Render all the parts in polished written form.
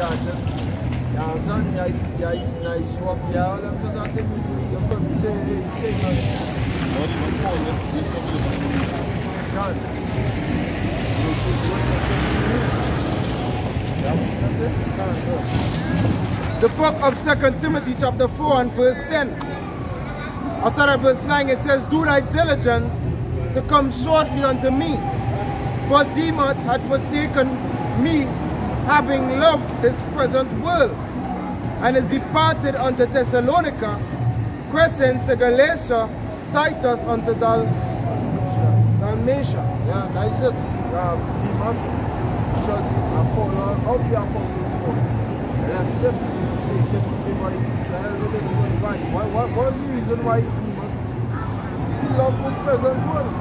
gadgets. You understand? You eat nice work, you all them to that thing. You come say, Not even call this company. The book of 2 Timothy chapter 4 and verse 10. I start at verse 9. It says, do thy diligence to come shortly unto me. For Demas had forsaken me, having loved this present world, and is departed unto Thessalonica, Crescens to Galatia, Titus unto Dalmatia. Yeah, that is it. Demas, just a follower of the Apostle Paul, left him, forsaken, say, why the hell with this guy? What was the reason why Demas loved this present world?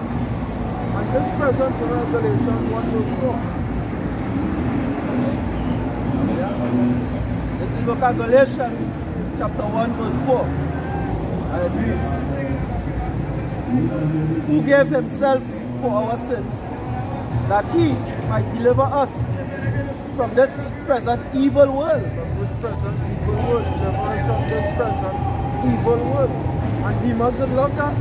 And this present in Galatians 1 verse 4. Yeah. This is the book of Galatians, chapter 1 verse 4. And it reads, who gave himself for our sins, that he might deliver us from this present evil world. From this present evil world. Deliver us from this present evil world. And Demas didn't love that.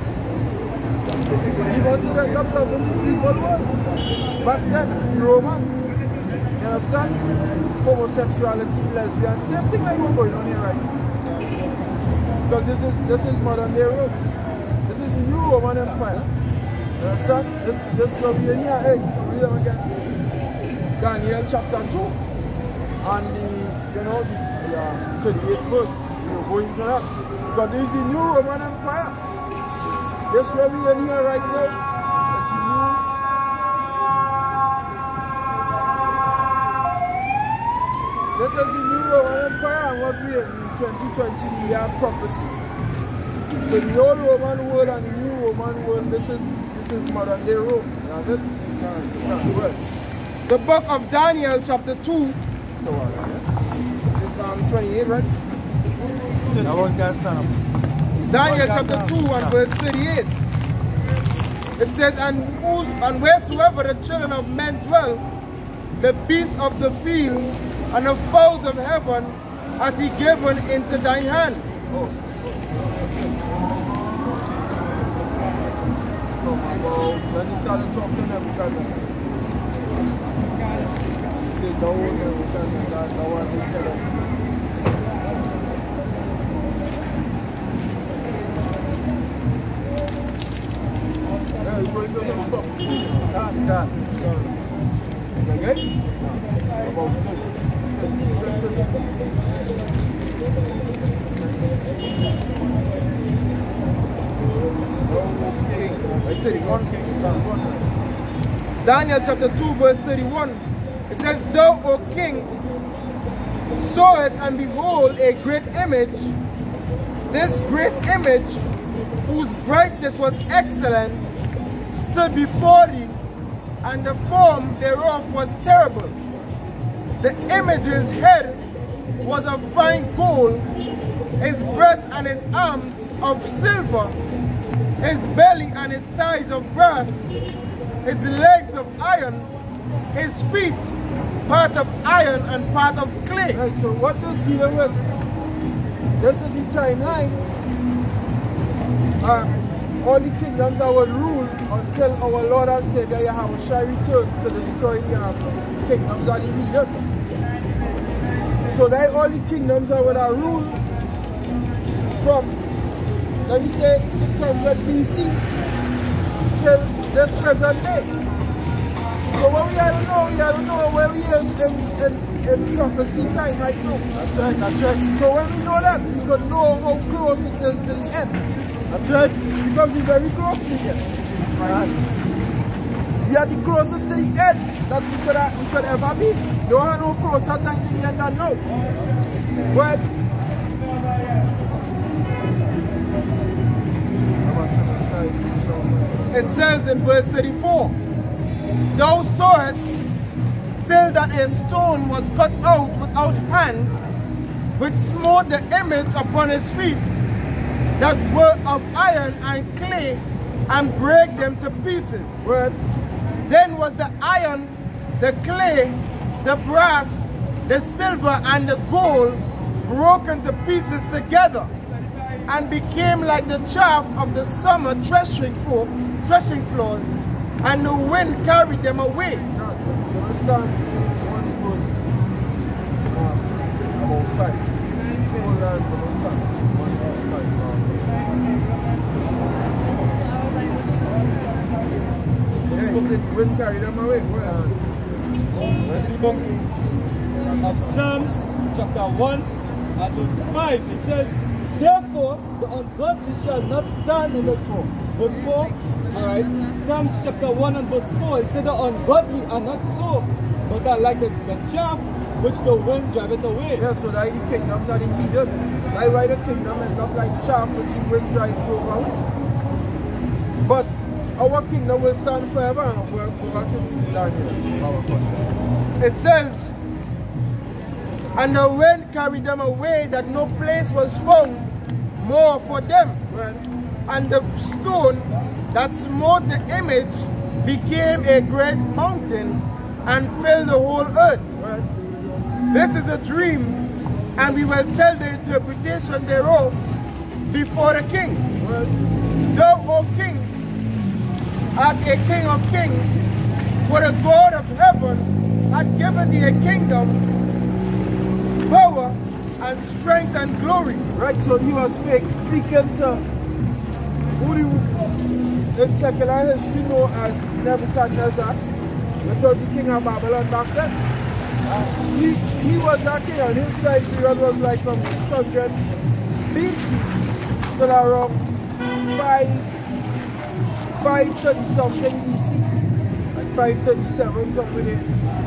Demas didn't end up loving the evil world. Back then, Romans, you understand? Homosexuality, lesbian, same thing like what's going on here right now. Because this is modern day Rome. This is the new Roman Empire. You understand? This is what we in here. Hey, read them again. Daniel chapter 2 and the 38th verse. We're going to that. Because this is the new Roman Empire. This is where we in here right now. This is the new Roman Empire, and what we in 2020 the year prophecy. So the old Roman world and the new Roman world, this is modern day Rome. You have it? The book of Daniel chapter 2. 28, right? Daniel chapter 2 and verse 38. It says, and wheresoever the children of men dwell, the beasts of the field and the fowls of heaven hath he given into thine hand. Then he started talking to them because he said, no one is telling. Yeah, he's going to do some stuff. Done. Okay? Daniel chapter 2 verse 31. It says, thou, O king, sawest and behold a great image. This great image, whose brightness was excellent, stood before thee, and the form thereof was terrible. The image's head was of fine gold, his breast and his arms of silver, his belly and his thighs of brass, his legs of iron, his feet part of iron and part of clay. Right, so what this dealing with? This is the timeline. All the kingdoms that would rule until our Lord and Savior Yahushua returns to destroy the kingdoms that he needed. So that all the kingdoms that would rule from, let me say, 600 BC till this present day. So what we have to know where we is in prophecy time right now. That's right. So when we know that, we can know how close it is to the end. That's right. Because we're very close to the end. Right. We are the closest to the end that we could ever be. Don't have no closer time to the end than now. But it says in verse 34, thou sawest till that a stone was cut out without hands, which smote the image upon his feet, that were of iron and clay, and brake them to pieces. Right. Then was the iron, the clay, the brass, the silver and the gold broke into pieces together and became like the chaff of the summer threshing floors, and the wind carried them away. Now, Psalms 1 verse about 5. Hold on to the Psalms 1 verse 5. Yeah, he said wind carried them away. Go ahead. Let's see book of Psalms chapter 1 and verse 5. It says, therefore the ungodly shall not stand in this floor. Verse 4, alright. Psalms chapter 1 and verse 4, it says the ungodly are not so, but are like the chaff which the wind driveth away. Yeah, so that the kingdoms are the heathen. That's why the kingdom end up like chaff which the wind drove away. But our kingdom will stand forever. And we'll go back to Daniel, our question. It says, and the wind carried them away, that no place was found more for them. Well, And the stone that smote the image became a great mountain and filled the whole earth. well, This is the dream, and we will tell the interpretation thereof before the king. well, Thou, O king, art a king of kings, for the God of heaven hath given thee a kingdom, power, and strength and glory. right, so he was speaking to who in secular history known as Nebuchadnezzar, which was the king of Babylon back then. He was that king, and his time period was like from 600 BC till around 530 something BC, like 537 something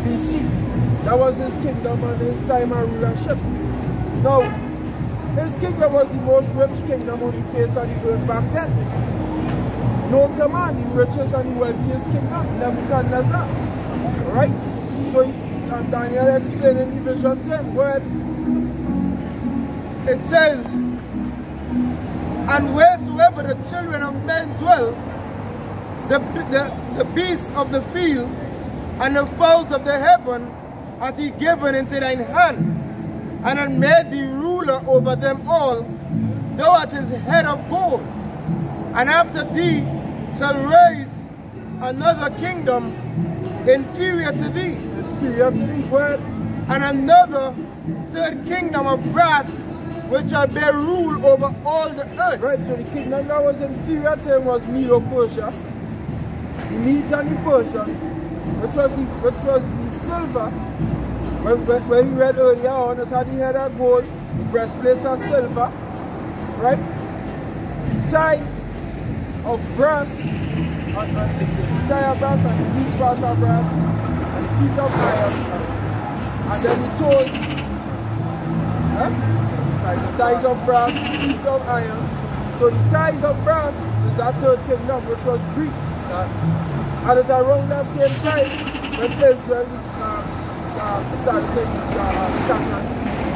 BC. That was his kingdom and his time of rulership. Now, his kingdom was the most rich kingdom on the face of the earth back then. No command, the richest and the wealthiest kingdom, Nebuchadnezzar. Right? So, and Daniel explained in the vision 10, go ahead. It says, and wheresoever the children of men dwell, the beasts of the field and the fowls of the heaven hath he given into thine hand, and hath made thee ruler over them all. Thou art his head of gold, and after thee shall raise another kingdom inferior to thee, Word. and another third kingdom of brass, which shall bear rule over all the earth. Right, so the kingdom that was inferior to him was Medo-Persia. The Medes and the Persians, which was the silver, where he read earlier on, it had the head of gold, the breastplates of silver, right? The tie of brass, the tie of brass and the feet part of brass, and the feet of iron, and then the toes, the ties of brass, the feet of iron. So the ties of brass is that third kingdom, which was Greece. And it's around that same time when Israel started to scatter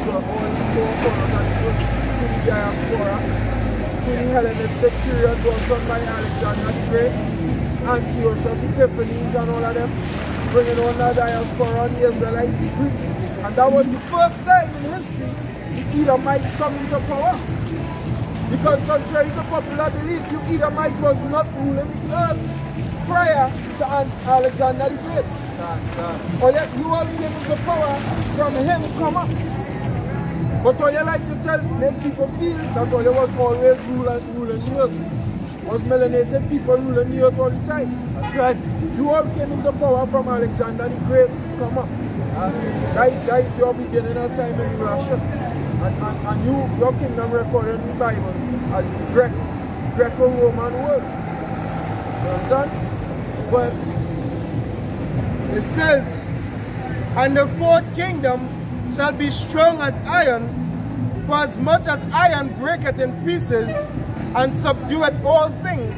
to all four corners of the earth through the diaspora, through the Hellenistic period brought on by Alexander the Great, Antiochus Epiphanes and all of them, bringing on the diaspora and the Israelites, the Greeks. And that was the first time in history the Edomites come into power. Because contrary to popular belief, the Edomites was not ruling the earth prior to Alexander the Great. Or yet you all came into power from him come up. But all you like to make people feel that all you was always ruling the earth. Was melanated people ruling the earth all the time. That's right. You all came into power from Alexander the Great come up. That is your beginning of time in rulership. And your kingdom recorded in the Bible as the Greco-Roman world. You understand? But it says, and the fourth kingdom shall be strong as iron, for as much as iron breaketh in pieces, and subdueth all things,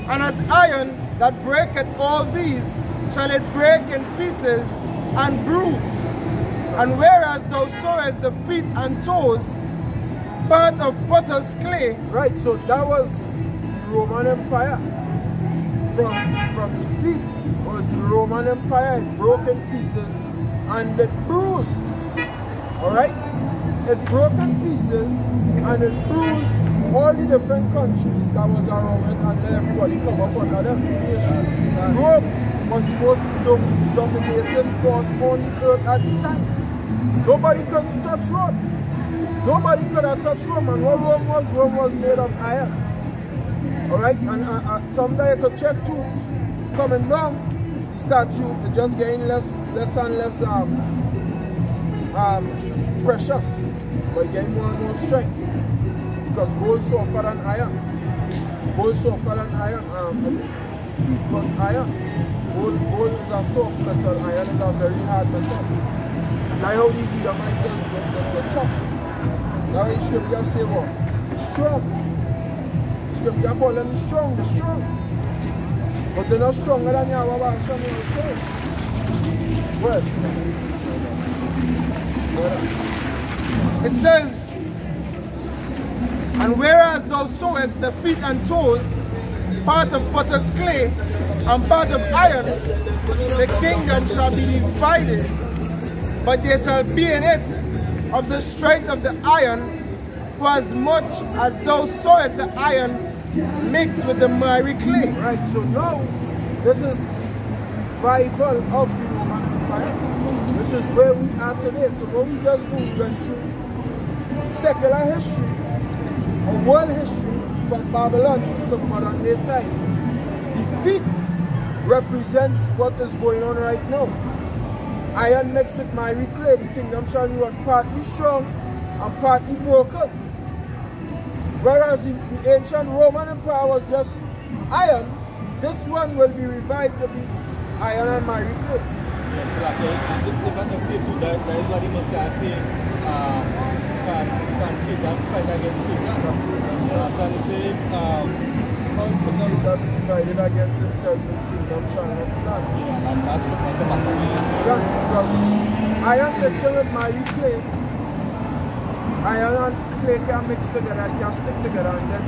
and as iron that breaketh all these, shall it break in pieces and bruise. And whereas thou sawest the feet and toes, part of potter's clay. Right, so that was the Roman Empire. From the feet was the Roman Empire. It broke in pieces and it bruised. right? It broke in pieces and it bruised all the different countries that was around it, and then everybody come up under them. Rome was the most dominating force on the earth at the time. Nobody could touch Rome. Nobody could have touched Rome, and what Rome was made of iron. Alright, and someday you could check too, coming down, the statue is just getting less and less precious, but getting more and more strength. Because gold is softer than iron. Gold is softer than iron. Feet was iron. Gold is a soft metal, iron is a very hard metal. Like how easy the mindset is tough. That's why the scripture say what? Strong. Scripture call them strong, they're strong. But they're not stronger than you have some well. It says, and whereas thou sowest the feet and toes, part of potter's clay and part of iron, the kingdom shall be divided, but there shall be in it of the strength of the iron, for as much as thou sowest the iron mixed with the miry clay. Right, so now this is the revival of the Roman Empire. This is where we are today. So what we just do, we went through secular history, or world history, from Babylon to modern day time. The feet represents what is going on right now. Iron mixed with miry clay, the kingdom shall be partly strong and partly broken. Whereas the ancient Roman Empire was just iron, this one will be revived to be iron and miry clay. Yes, if I can say too, that is what the Messiah saying, can Satan fight against Satan. So they say, how is it that be divided against himself, his kingdom shall not stand? yeah, and that's what the back of Because iron mixing with miry clay, iron and clay can mix together, it can stick together, and then